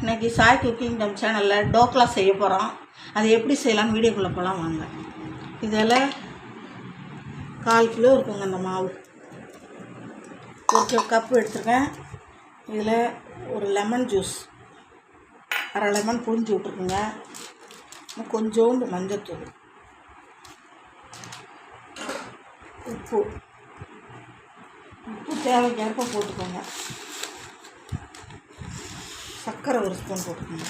இன்றைக்கி சாய் குக்கிங் டம் சேனலில் டோக்லா செய்ய போகிறோம். அது எப்படி செய்யலாம்னு வீடியோக்குள்ளே போகலாம் வாங்க. இதில் 1/4 கிலோ இருக்குங்க இந்த மாவு. 1 கப்பு எடுத்துருக்கேன். இதில் ஒரு லெமன் ஜூஸ் 1/2 லெமன் புழிஞ்சு விட்ருக்குங்க. கொஞ்சோண்டு மஞ்சத்தூள், உப்பு தேவைக்கேற்ப போட்டுக்கோங்க. சர்க்கரை 1 ஸ்பூன் போட்டுக்கோங்க.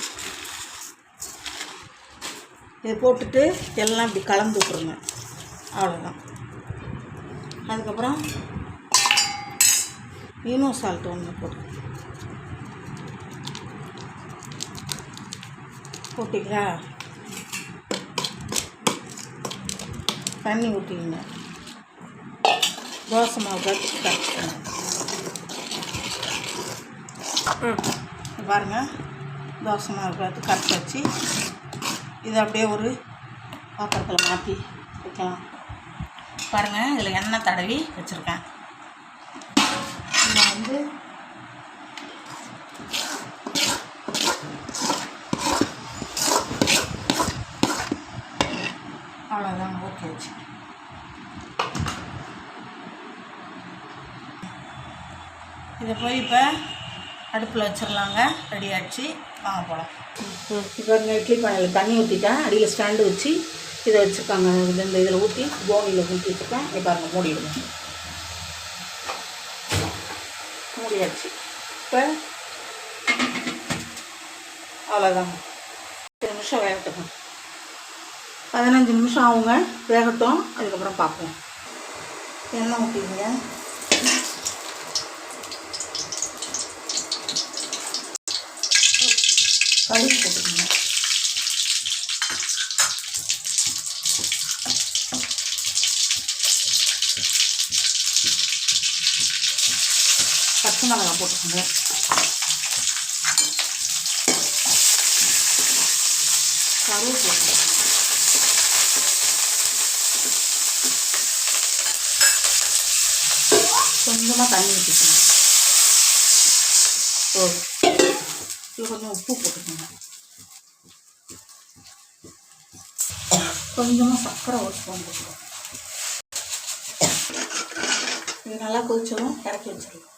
இதை போட்டுட்டு எல்லாம் இப்படி கலந்து விட்ருங்க. அவ்வளோதான். அதுக்கப்புறம் ஈனோ சால்ட் 1 போட்டிங்களா, தண்ணி ஊற்றிக்கிங்க. தோசை மாவு கரைச்சிக்கணும். பாருங்கள், தோசை மாவு கரைச்சி வச்சு இதை அப்படியே ஒரு பாத்திரத்தில் மாற்றி வைக்கலாம். பாருங்கள், இதில் எண்ணெய் தடவி வச்சுருக்கேன். இதில் அவ்வளோதான், ஓகே வச்சு இதை போய் இப்போ அடுப்பில் வச்சிடலாங்க. ரெடி ஆகிடுச்சு, வாங்க போகலாம். இப்போ இட்லி பானையில் தண்ணி ஊற்றிட்டேன். அடியில் ஸ்டாண்டு வச்சு இதை வச்சுருக்காங்க. இந்த இதில் ஊற்றி போனியில் ஊற்றி வச்சுருக்கேன். இப்போ பாருங்க, மூடிடுங்க. மூடியாச்சு. இப்போ அவ்வளோதாங்க. 10 நிமிஷம் வேகட்டும். 15 நிமிஷம் ஆகுங்க, வேகட்டும். அதுக்கப்புறம் பார்ப்போம். எண்ணெய் ஊற்றிங்க. கடுகு போட்டுக்கோங்க. பச்சை மிளகாய் போட்டுக்கோங்க. கருவேப்பிலை, கொஞ்சமாக தண்ணி ஊற்றிக்கோங்க. இது கொஞ்சம் உப்பு போட்டுக்கோங்க. கொஞ்சமாக சர்க்கரை 1 ஸ்பூன் போட்டுக்கோங்க. இது நல்லா கொதிச்சதும் இறக்கி வச்சிடலாம்.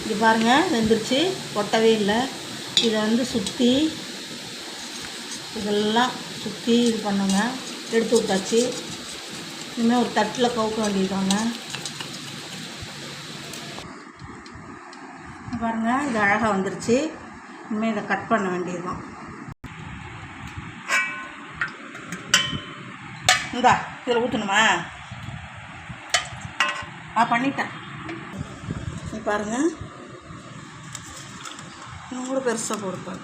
இது பாருங்கள், வெந்துருச்சு, ஒட்டவே இல்லை. இதை சுற்றி இதெல்லாம் சுற்றி இது பண்ணுங்க. எடுத்து விட்டாச்சு. இனிமேல் ஒரு தட்டில் கவுக்க வேண்டியதாங்க. பாருங்கள், இது அழகாக வந்துருச்சு. இனிமேல் இதை கட் பண்ண வேண்டியதுதான். இந்தா இதில் ஊற்றணுமா? பண்ணிட்டேன். பாருங்கள், இன்னும் கூட பெருசாக போடுப்பாரு.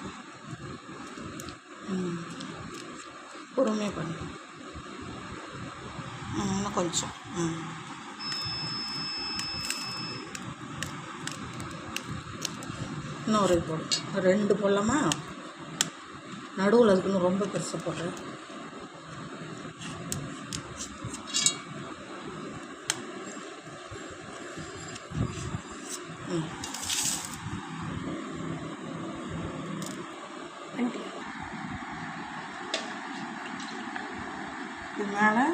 பொறுமையாக பண்ணு. இன்னும் கொஞ்சம். இன்னும் ஒரு போடும். 2 போடலாமா? நடுவில் இருக்குன்னு ரொம்ப பெருசாக போடுறேன். இது மேலே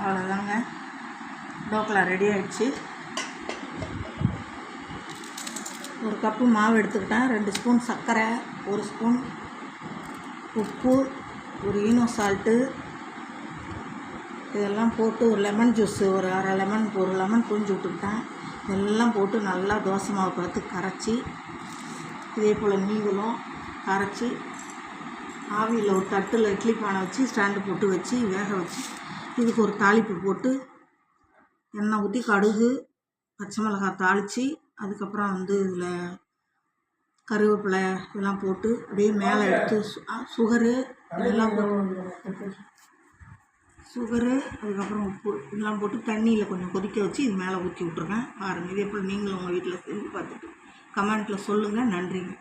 அவ்வளோதாங்க. டோக்லா ரெடி ஆகிடுச்சு. 1 கப்பு மாவு எடுத்துக்கிட்டேன். 2 ஸ்பூன் சர்க்கரை, 1 ஸ்பூன் உப்பு, ஒரு ஈனோ சால்ட்டு, இதெல்லாம் போட்டு ஒரு லெமன் ஜூஸு ஒரு 1/2 லெமன், 1 லெமன் புழிஞ்சு விட்டுக்கிட்டேன். இதெல்லாம் போட்டு நல்லா தோசை மாவு பார்த்து கரைச்சி, இதே போல் நீங்களும் கரைச்சி ஆவியில் ஒரு தட்டில் இட்லி பானை வச்சு ஸ்டாண்டு போட்டு வச்சு வேக வச்சு இதுக்கு ஒரு தாளிப்பு போட்டு எண்ணெய் ஊற்றி கடுகு பச்சை மிளகாய் தாளித்து, அதுக்கப்புறம் இதில் கருவேப்பிலை இதெல்லாம் போட்டு அப்படியே மேலே எடுத்து சுகரு இதெல்லாம் போட்டு சுகரு, அதுக்கப்புறம் உப்பு இதெல்லாம் போட்டு தண்ணியில் கொஞ்சம் கொதிக்க வச்சு இது மேலே ஊற்றி விட்ருக்கேன். பாருங்கள், இதே போல் நீங்களும் உங்கள் வீட்டில் செஞ்சு பார்த்துட்டு கமெண்ட்டில் சொல்லுங்கள். நன்றிங்க.